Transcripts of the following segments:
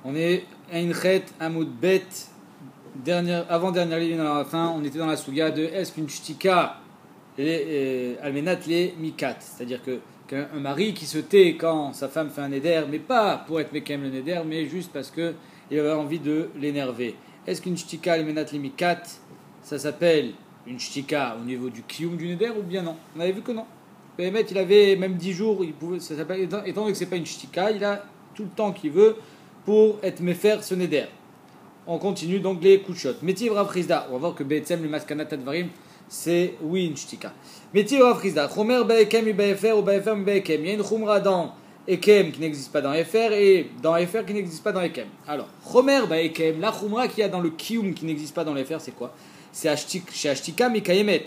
On est Einchet Amoud Bet, avant-dernière ligne à la fin, on était dans la souga de est-ce qu'une shtika almenat les mikat, c'est-à-dire qu'un mari qui se tait quand sa femme fait un neder, mais pas pour être mekem le neder, mais juste parce qu'il avait envie de l'énerver. Est-ce qu'une shtika almenat les mikat, ça s'appelle une shtika au niveau du kiyum du neder ou bien non? On avait vu que non. Béhémet, il avait même 10 jours, ça s'appelle, étant donné que c'est pas une shtika, il a tout le temps qu'il veut pour être méfer ce neder. On continue donc les kushot. Métiv Rav Chizda. On va voir que Be'etzem le maskanat advarim c'est oui une shtika. Métiv Rav Chizda. Chomer ba'ekem ba'efer ou ba'efer ba'ekem. Il y a une chumra dans ekem qui n'existe pas dans efer et dans efer qui n'existe pas dans ekem. Alors chomer ba'ekem, la chumra qu'il y a dans le kiyum qui n'existe pas dans l'efer, c'est quoi? C'est chez ashtika mikayemet.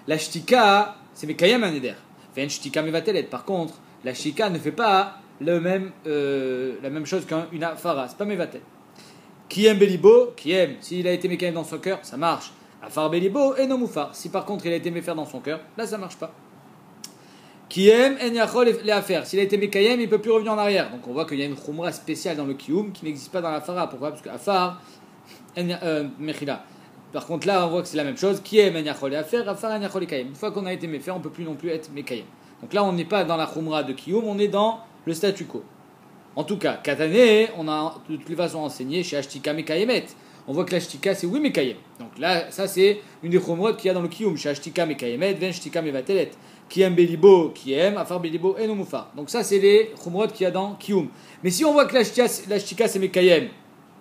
La shtika c'est mikayem un neder. Fait une shtika mevatelet. Par contre la shtika ne fait pas la même chose qu'une afara. C'est pas mevatel. Qui aime Belibo, qui aime, s'il a été mécaïm dans son cœur, ça marche. Afar Belibo et non moufar. Si par contre il a été méfer dans son cœur, là ça marche pas. Qui aime, en yachol les affaires. S'il a été mécaïm, il peut plus revenir en arrière. Donc on voit qu'il y a une khumra spéciale dans le kiyum qui n'existe pas dans la fara. Pourquoi? Parce que afar, mechila. Par contre là on voit que c'est la même chose. Qui aime, en yachol les affaires, afar en yachol les kayem. Une fois qu'on a été méfer, on peut plus non plus être mécaïm. Donc là on n'est pas dans la khumra de kiyum, on est dans le statu quo. En tout cas, Katané, on a de toutes les façons enseigné chez Ashtika Mekayemet. On voit que l'Ashtika c'est oui Mekayem. Donc là, ça c'est une des chomrot qu'il y a dans le Kiyum. Chez Ashtika Mekayemet, Ven Ashtika Mevatelet. Qui aime Belibo, qui aime, Afar Belibo et Nomufar. Donc ça c'est les chomrot qu'il y a dans Kiyum. Mais si on voit que l'Ashtika c'est Mekayem,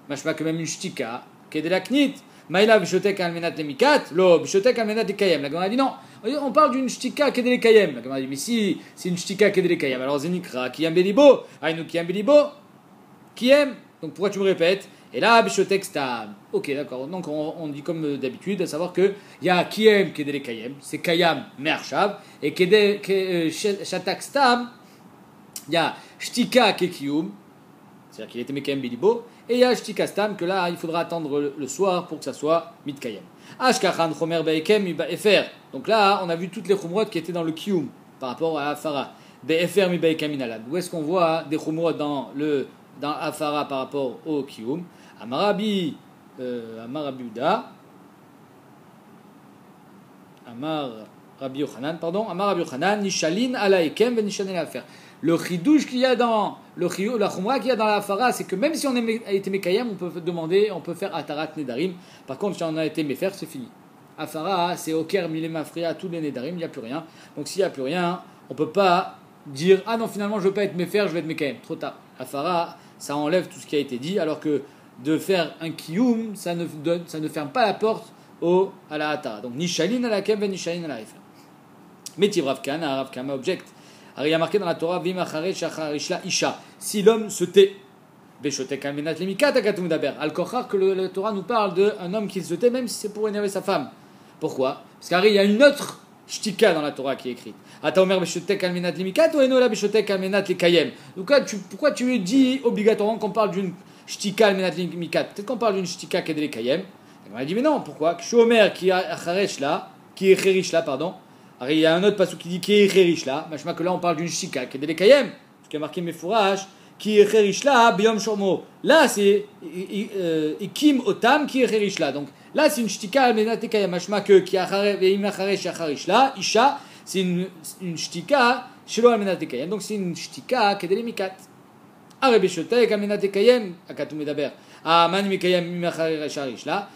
machma que même une Shtika, qui est de la Knit, Maïla Bishotek Almenat Lemikat, Lo Bishotek Almenat Lekayem. La Gemara dit non. On parle d'une shtika qui est de Kayem. La Gemara dit mais si c'est une shtika qui est de Kayem, alors Zenikra qui aime Belibo, Aïnou qui aime Belibo, qui aime. Donc pourquoi tu me répètes? Et là Bishotek Stam. Ok d'accord. Donc on dit comme d'habitude, à savoir que il y a qui aime qui est de Kayem, c'est Kayam Mershav et qui est de Shatak Stam. Il y a shtika qui est Kiyum, c'est-à-dire qu'il était Mekayem Belibo. Et il y a Shtika Stam que là il faudra attendre le soir pour que ça soit Mitkayem. Ashkachan Chomer Be'ekem Ba'efer. Donc là on a vu toutes les chumrot qui étaient dans le Kiyum par rapport à Afara. Be'efer mi Be'ekem inalad. Où est-ce qu'on voit des chumrot dans Afara par rapport au Kiyum? Amarabi Uda. Amar Rabbi Yochanan, Nishalin ala Ekem Nishalin ala Afer. Le chidouche qu'il y a dans la chumra qu'il y a dans la fara, c'est que même si on a été mekayem, on peut demander, on peut faire atarat nedarim. Par contre, si on a été méfer, c'est fini. Afara, c'est oker milemafria, tous les nedarim, il n'y a plus rien. Donc s'il n'y a plus rien, on ne peut pas dire ah non finalement je ne veux pas être méfer, je vais être mekayem. Trop tard. Afara, ça enlève tout ce qui a été dit, alors que de faire un kiyum, ça ne ferme pas la porte à la hata. Donc nishalin ala kem, nishalin ala efer. Métiv Rav Kana object. Alors il y a marqué dans la Torah, Isha. Si l'homme se tait, Al-Kochar, que la Torah nous parle d'un homme qui se tait, même si c'est pour énerver sa femme. Pourquoi? Parce qu'il y a une autre shtika dans la Torah qui est écrite. Donc pourquoi tu dis obligatoirement qu'on parle d'une shtika al-menat limikat? Peut-être qu'on parle d'une shtika qui est de kayem. On a dit mais non, pourquoi? Shomer qui est cherish là, pardon. Alors, il y a un autre passage qui dit qui est riche là, machma que là on parle d'une shika qui est de kayem, parce qu'il y a marqué mefourage qui est riche là, biyom shormo. Là c'est ikim otam qui est riche là. Donc là c'est une shtika almenat kayem, machma que qui a veim acharesh acharish là, isha c'est une shtika shelo almenat kayem. Donc c'est une shtika qui est de mikat. Arabe shotek almenat kayem akatum medaber. Ah man mikayem im acharesh acharish là.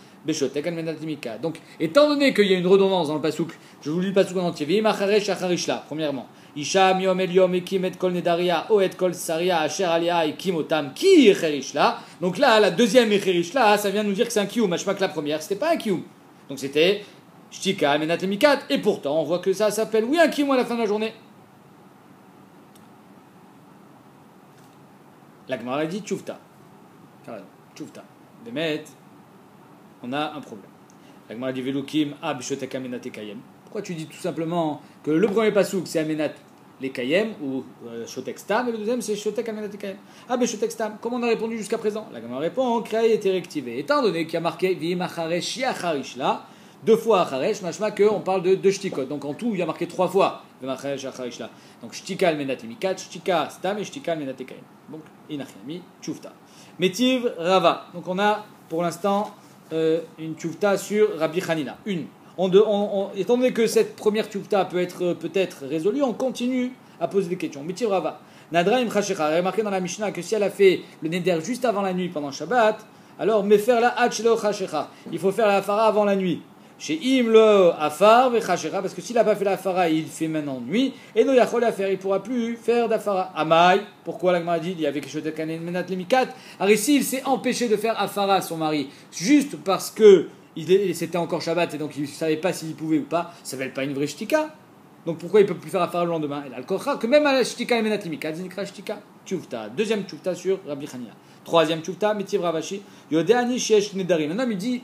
Donc, étant donné qu'il y a une redondance dans le pasouk, je vous lis le pasouk en entier. Premièrement, Isha miom el yom ekim et kol nedaria o et kol saria asher alia ekim otam ki echerish. Donc là, la deuxième echerish là, ça vient nous dire que c'est un kiyum. Machma que la première, c'était pas un kiyum. Donc c'était shtika almenat lemikat. Et pourtant, on voit que ça s'appelle oui un kiyum à la fin de la journée. La Gemara dit tchoufta. Tchoufta. Demet. On a un problème. La Gemara dit Velukim Abishotek Amenat Ekayem. Pourquoi tu dis tout simplement que le premier pasouk c'est Amenat les Kayem ou Shotek Stam et le deuxième c'est Shotek Amenat Ekayem? Abishotek Stam. Comment on a répondu jusqu'à présent? La Gemara répond Créé était rectivé. Étant donné qu'il y a marqué Vim Acharesh Yacharish là, deux fois Acharesh, machma que on parle de deux shtikot. Donc en tout il y a marqué trois fois Vim Acharesh Yacharish là. Donc Shtika Amenat Imikat, Shtika Stam et Shtika Amenat Ekayem. Donc Inachami Tchoufta. Metiv Rava. Donc on a pour l'instant une tchoufta sur Rabbi Hanina. Étant donné que cette première tchoufta peut être peut-être résolue, on continue à poser des questions. Metiv Rava. Nadra im Chashecha. Remarquez dans la Mishnah que si elle a fait le neder juste avant la nuit pendant Shabbat, alors mefer la hachelo Chashecha. Il faut faire la hafara avant la nuit. Chez Imlo Afar Vechachera, parce que s'il n'a pas fait la Afara, il fait maintenant nuit, et no yachol à faire, il ne pourra plus faire d'Afara. Amai, pourquoi la Gemara dit il y avait quelque chose de kanen menat lemikat? Alors ici, il s'est empêché de faire Afara à son mari, juste parce que c'était encore Shabbat et donc il ne savait pas s'il pouvait ou pas, ça ne s'appelle pas une vraie shtika. Donc pourquoi il ne peut plus faire Afara le lendemain? Il a le kocha, que même à la shtika menat lemikat, c'est une shtika. Tchoufta, deuxième tchoufta sur Rabbi Hanina. Troisième tchoufta, Metiv Ravashi, Yodeani Shesh Nedarim. Un homme il dit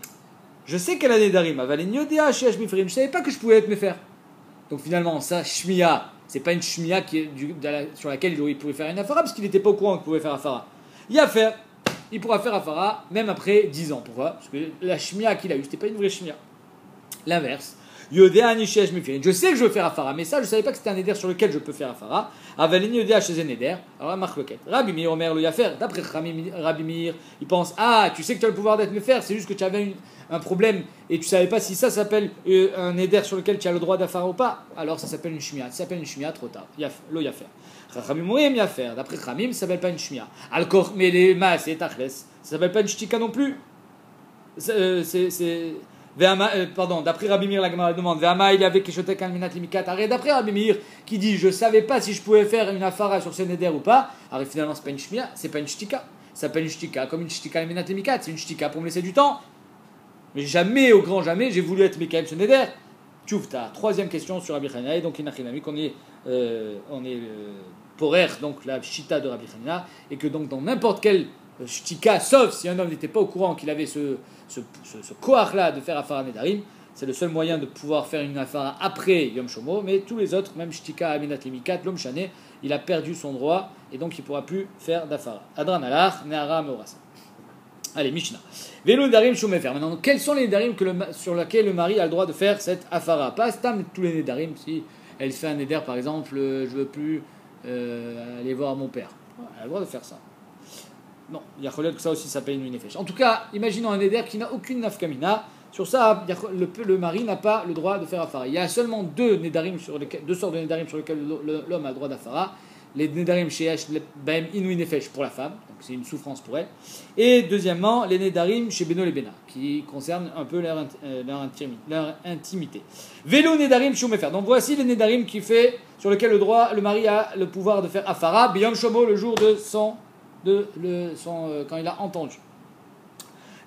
je sais qu'elle a des darim, je ne savais pas que je pouvais être méfer. Donc finalement, ça, shmiya, c'est pas une shmiya sur laquelle il pouvait faire une afara, parce qu'il n'était pas au courant qu'il pouvait faire afara. Il pourra faire afara, même après 10 ans. Pourquoi? Parce que la shmiya qu'il a eue, c'était pas une vraie shmiya. L'inverse. Je sais que je veux faire afara, mais ça, je ne savais pas que c'était un neder sur lequel je peux faire afara. Avalin yodea chez un neder. Alors, marque le quête. Rabbi Meir Omer le yafer. D'après Rabbi Meir, il pense tu sais que tu as le pouvoir d'être méfer, c'est juste que tu avais un problème et tu ne savais pas si ça s'appelle un neder sur lequel tu as le droit d'afara ou pas. Alors, ça s'appelle une shmiya. Ça s'appelle une shmiya trop tard. Lo yafer. Chachamim Mourim yafer. D'après Chachamim, ça s'appelle pas une shmiya. Al-Koch, mais les mas, c'est tachles. Ça s'appelle pas une shtika non plus. D'après Rabbi Meir, la Gemara demande Ve'ama il y avait Keshotek al-Minat limikat. Arrête, d'après Rabbi Meir, qui dit je savais pas si je pouvais faire une afara sur ce neder ou pas. Alors finalement, c'est pas une shmiya, c'est pas une shtika. Ça s'appelle une shtika, comme une shtika al-Minat limikat. C'est une shtika pour me laisser du temps. Mais jamais, au grand jamais, j'ai voulu être Mekaim ce neder. Tchoufta, troisième question sur Rabbi Hanina. Et donc, Inachinami, qu'on est porer, donc la shita de Rabbi Hanina. Et que donc, dans n'importe quel shtika, sauf si un homme n'était pas au courant qu'il avait ce koach-là de faire afara nedarim, c'est le seul moyen de pouvoir faire une afara après Yom Shomo, mais tous les autres, même shtika aminat limikat, l'homme chané, il a perdu son droit et donc il ne pourra plus faire d'afara. Adran alach, ne'ara meorasa. Allez, Mishnah. Velo nedarim shumefer. Maintenant, quels sont les nedarim sur lesquels le mari a le droit de faire cette afara? Pas stam tous les nedarim, si elle fait un neder par exemple, je ne veux plus aller voir mon père. Elle a le droit de faire ça. Non, il y a que ça aussi, ça paye une nefesh. En tout cas, imaginons un neder qui n'a aucune nafkamina. Sur ça, le mari n'a pas le droit de faire afara. Il y a seulement deux sortes de nedarim sur lesquels l'homme a le droit d'afara. Les nedarim chez Baem Inouï Nefesh pour la femme, donc c'est une souffrance pour elle. Et deuxièmement, les nedarim chez Beno et Bena, qui concernent un peu leur intimité. Vélo nedarim shumefer. Donc voici les nedarim sur lesquels le mari a le pouvoir de faire afara. Biyom Shomo, le jour de quand il a entendu.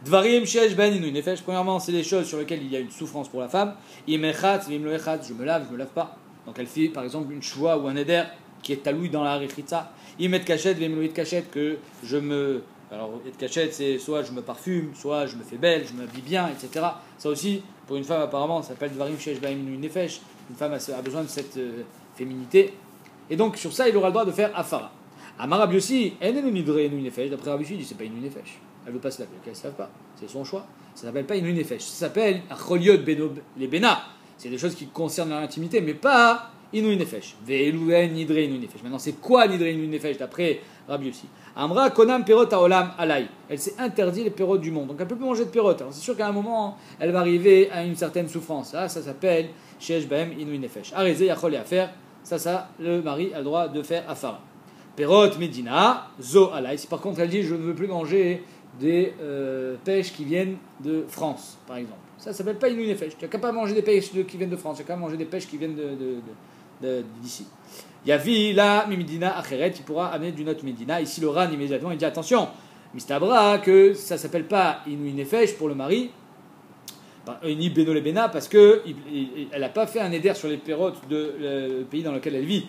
Dvarim shesh ben inu nefesh. Premièrement, c'est les choses sur lesquelles il y a une souffrance pour la femme. Imechat, vimloechat, je me lave pas. Donc elle fait par exemple une choua ou un éder qui est taloui dans la rechitza. Imet kachet, vimloït kachet, que je me. Alors, et kachet, c'est soit je me parfume, soit je me fais belle, je m'habille bien, etc. Ça aussi, pour une femme, apparemment, ça s'appelle dvarim shesh ben inu nefesh. Une femme a besoin de cette féminité. Et donc, sur ça, il aura le droit de faire afara. Amar Rabbi Yossi, d'après Rabbi Yossi, il dit c'est pas une nefesh. Elle veut pas se laver, elle se lave pas. C'est son choix. Ça s'appelle pas une nefesh. Ça s'appelle acholiot les bena. C'est des choses qui concernent l'intimité, mais pas inu nefesh. Ve'eluen nidre inu nefesh. Maintenant, c'est quoi nidre inu nefesh d'après Rabbi Yossi? Amra konam perot haolam alay. Elle s'est interdit les pérotes du monde. Donc elle peut plus manger de pérotes. Alors c'est sûr qu'à un moment, elle va arriver à une certaine souffrance. Ça s'appelle shesh bahem inu nefesh. Areze yachol à faire. Ça, le mari a le droit de faire afara. Perot Medina, zo alay. Si par contre elle dit je ne veux plus manger des pêches qui viennent de France, par exemple. Ça s'appelle pas Inouï Nefesh. Tu n'as qu'à pas manger des pêches qui viennent de France, tu n'as qu'à manger des pêches qui viennent d'ici. Yavi la Medina Acheret, il pourra amener d'une autre Medina. Ici le Ran immédiatement il dit attention, Mistabra, que ça s'appelle pas Inouï Nefesh pour le mari, ni Beno le Bena, parce qu'elle n'a pas fait un éder sur les pérotes du pays dans lequel elle vit,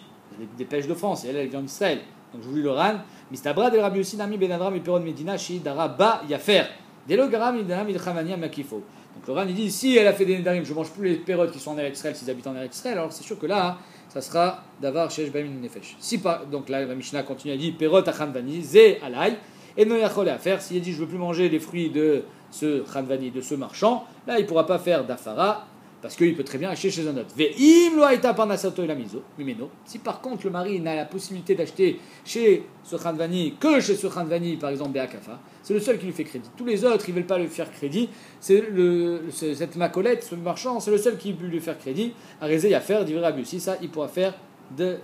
des pêches de France, et elle vient d'Israël. Donc je vous lis le Ran. Mistabra de Rabbi Yossi Nami Benadram et Perod Medina Shi Dara Ba Yafer. Delogaram Idanam Ilchamania Makifo. Donc le Ran il dit si elle a fait des Nedarim, je ne mange plus les pérodes qui sont en Eretz Israël, s'ils habitent en Eretz Israël, alors c'est sûr que là, ça sera Davar Shesh Baim Nefesh. Si pas, donc là la Mishnah continue à dire Perot Achanvani Ze Alay. Et non Yachol à faire, s'il dit je ne veux plus manger les fruits de ce Khanvani, de ce marchand, là il ne pourra pas faire d'Afara. Parce qu'il peut très bien acheter chez un autre. Ve'im lo haïta parnasato et la miso, mimeno. Si par contre le mari n'a la possibilité d'acheter chez ce Khandvani que chez ce Khandvani, par exemple Be'akafa, c'est le seul qui lui fait crédit. Tous les autres, ils ne veulent pas lui faire crédit. Cette macolette, ce marchand, c'est le seul qui peut lui faire crédit. Arézé, à faire, d'ivrer Rabbi aussi. Ça, il pourra faire de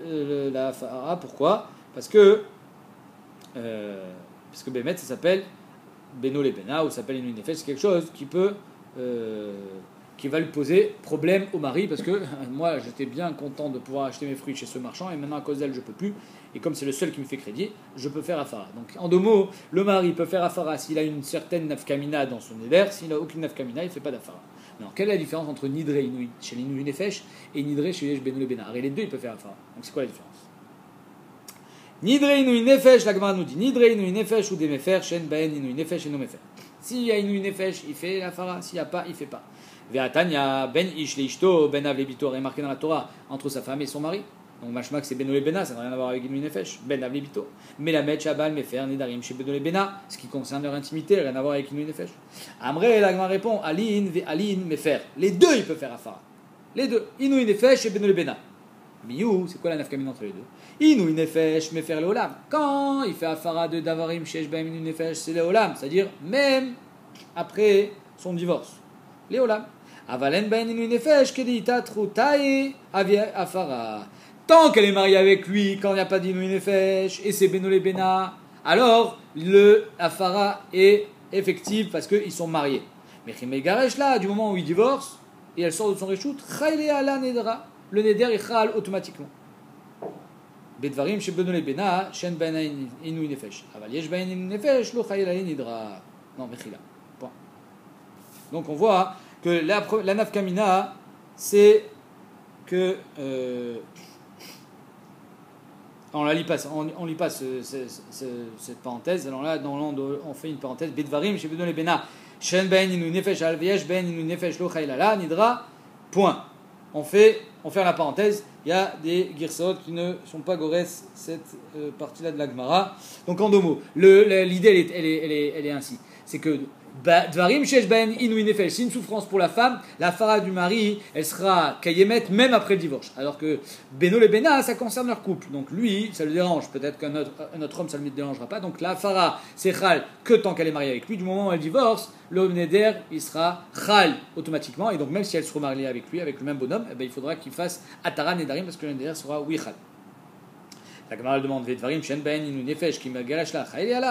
la fara. Pourquoi? Parce que Bémet, ça s'appelle Beno Lebena, ou ça s'appelle Inouï Nefesh, c'est quelque chose qui peut. Qui va lui poser problème au mari, parce que moi j'étais bien content de pouvoir acheter mes fruits chez ce marchand, et maintenant à cause d'elle je peux plus, et comme c'est le seul qui me fait crédit, je peux faire afara. Donc en deux mots, le mari peut faire afara s'il a une certaine nafkamina dans son éder, s'il n'a aucune nafkamina, il ne fait pas d'afara. Alors quelle est la différence entre nidre et inouï chez l'Inouï Nefesh et nidre chez Yesh Beno Lebena? Et les deux ils peuvent faire afara. Donc c'est quoi la différence? Nidre Inouï Nefesh, la Gemara nous dit Nidre Inouï Nefesh ou des mefer, shen baen Inouï Nefesh et no mefer. S'il y a Inouï Nefesh, il fait l'afara, s'il n'y a pas, il ne fait pas. Ve'atanya ben ish leishto ben av lebito est marqué dans la Torah entre sa femme et son mari. Donc mashmak c'est beno lebena, ça n'a rien à voir avec Inouï Nefesh. Ben av lebito. Mais la met shabal mefer nidarim chez beno lebena, ce qui concerne leur intimité, rien à voir avec Inouï Nefesh. Amré la Gemara répond alin ve'alin mefer. Les deux ils peuvent faire afara. Les deux, Inouï Nefesh et beno lebena. Miou, c'est quoi la nafkamine entre les deux? Inouï Nefesh mefer le olam. Quand il fait afara de davarim shesh baim Inouï Nefesh, c'est le olam, c'est-à-dire même après son divorce. Les olam. Avalen ben Inouï Nefesh kedita trutae avia afara. Tant qu'elle est mariée avec lui, quand il n'y a pas d'Inouï Nefesh et c'est Beno Lebena, alors le afara est effectif parce qu'ils sont mariés. Mais Chimei Garesh là, du moment où il divorce et elle sort de son reshoot, chayle ala nedra, le neder il chal automatiquement. Bedvarim chez Beno Lebena, shen ben Inouï Nefesh. Aval yesh ben Inouï Nefesh, lo chayle ala nedra. Non, mechila. Point. Donc on voit que la nafkamina, c'est que on lit pas cette parenthèse. Alors là, on fait une parenthèse. Bedvarim chez Beno Lebena, shen ben Inouï Nefesh, al veyesh ben Inouï Nefesh, lo chaylala nidra. Point. On fait la parenthèse. Il y a des girsot qui ne sont pas gores cette partie-là de la Gemara. Donc en deux mots, l'idée elle est ainsi. C'est que Dvarim shesh ben Inouï Nefesh, c'est une souffrance pour la femme, la fara du mari, elle sera kayemet même après le divorce. Alors que Beno Lebena, ça concerne leur couple. Donc lui, ça le dérange. Peut-être qu'un autre homme, ça ne le dérangera pas. Donc la fara, c'est chal que tant qu'elle est mariée avec lui. Du moment où elle divorce, le neder, il sera chal automatiquement. Et donc même si elle se remarie avec lui, avec le même bonhomme, il faudra qu'il fasse atara nedarim parce que le neder sera oui chal. La Gemara demande Vedvarim Shen Ben Inouï Nefesh qui me galache là,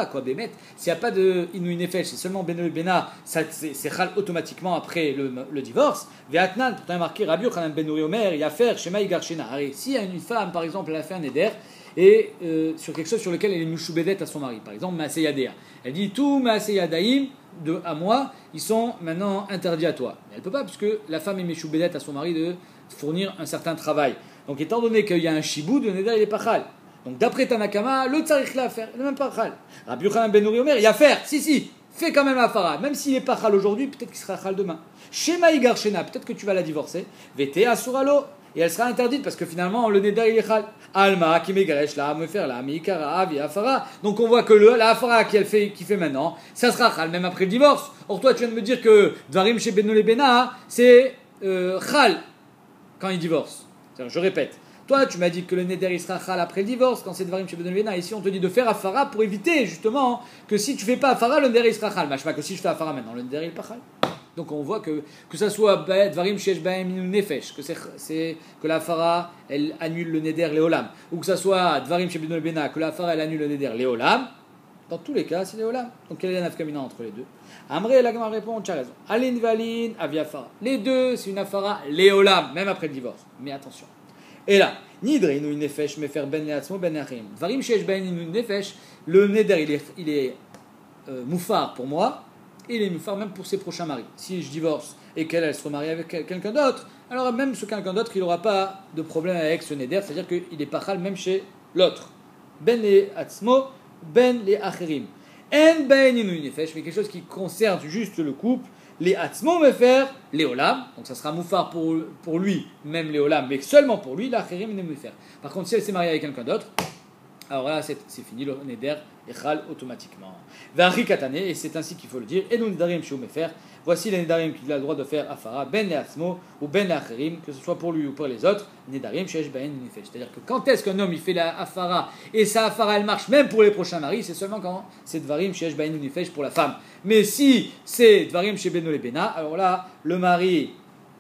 quoi Bémet. S'il n'y a pas de Inouï Nefesh, c'est seulement Beno Lebena, c'est chal automatiquement après le divorce. Ve'atnan, pourtant il y a marqué Rabbi Yochanan Ben Uri Omer, il y a faire Shema Igarshena. Si une femme par exemple elle a fait un éder et sur quelque chose sur lequel elle est mouchoubedet à son mari, par exemple Maaseyadea, elle dit tous Maaseyadaim à moi, ils sont maintenant interdits à toi. Mais elle ne peut pas puisque la femme est mouchoubedet à son mari de fournir un certain travail. Donc étant donné qu'il y a un shiboud, le neder il est pas chal. Donc d'après Tanakama, le tzarich là à faire, il n'est même pas chal. Rabbi Yochanan ben Uri Omer, il y a faire, si, fais quand même la fara. Même s'il n'est pas chal aujourd'hui, peut-être qu'il sera chal demain. Shema Igar Shena, peut-être que tu vas la divorcer. Vete Asuralo, et elle sera interdite parce que finalement le neder il est chal. Alma, qui m'égrèche là, me faire là, Meikara, Avi, Afara. Donc on voit que la afara qui fait maintenant, ça sera chal même après le divorce. Or toi tu viens de me dire que Dvarim chez Beno Lebena, c'est chal quand il divorce. Je répète. Toi, tu m'as dit que le neder il sera chal après le divorce, quand c'est Dvarim chez Beno Lebena. Ici, on te dit de faire afara pour éviter justement que si tu fais pas afara, le neder il sera chal. Machma que si je fais afara maintenant, le neder il est pas chal. Donc on voit que ça soit Dvarim shesh baem Inouï Nefesh, que la afara elle annule le neder léolam, ou que ça soit Dvarim chez Beno Lebena, que la afara elle annule le neder léolam. Dans tous les cas, c'est léolam. Donc quelle est la nafkamina entre les deux? Amré, la Gemara répond, tu as raison. Alin valin aviafara. Les deux, c'est une afara léolam, même après le divorce. Mais attention. Et là, Nidre Inouï Nefesh me faire ben leatzmo ben achim. Dvarim shesh ben Inouï Nefesh, le neder il est moufar pour moi, et il est moufar même pour ses prochains maris. Si je divorce et qu'elle se remarie avec quelqu'un d'autre, alors même ce quelqu'un d'autre, il n'aura pas de problème avec ce neder, c'est-à-dire qu'il est pachal même chez l'autre. Ben leatzmo ben leachirim. En ben Inouï Nefesh, mais quelque chose qui concerne juste le couple. Les Hatzmo me faire les Olam, donc ça sera moufar pour lui, même les Olam, mais seulement pour lui, la Khérim ne me faire. Par contre, si elle s'est mariée avec quelqu'un d'autre, alors là c'est fini, le neder est chal automatiquement. V'ari katane, et c'est ainsi qu'il faut le dire, et nous nedarim chez Omefer, voici les nedarim qu'il a le droit de faire afara, ben le'atzmo ou ben le'acherim, que ce soit pour lui ou pour les autres, nedarim shesh ben nefesh. C'est-à-dire que quand est-ce qu'un homme il fait la afara, et sa afara elle marche même pour les prochains maris, c'est seulement quand c'est dvarim shesh ben nefesh pour la femme. Mais si c'est dvarim chez beno lebena, alors là, le mari,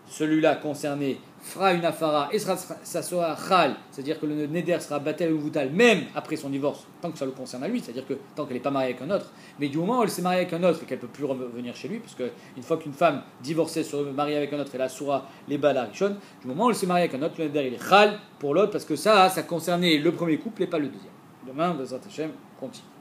celui-là concerné, fera une afara et ça sera chal, c'est-à-dire que le neder sera batel ou voutal même après son divorce, tant que ça le concerne à lui, c'est-à-dire que tant qu'elle n'est pas mariée avec un autre, mais du moment où elle s'est mariée avec un autre et qu'elle ne peut plus revenir chez lui, parce qu'une fois qu'une femme divorcée se marie avec un autre, elle assoura les bas la richonne, du moment où elle s'est mariée avec un autre, le neder il est chal pour l'autre, parce que ça concernait le premier couple et pas le deuxième. Demain, Bezrat Hashem, continue.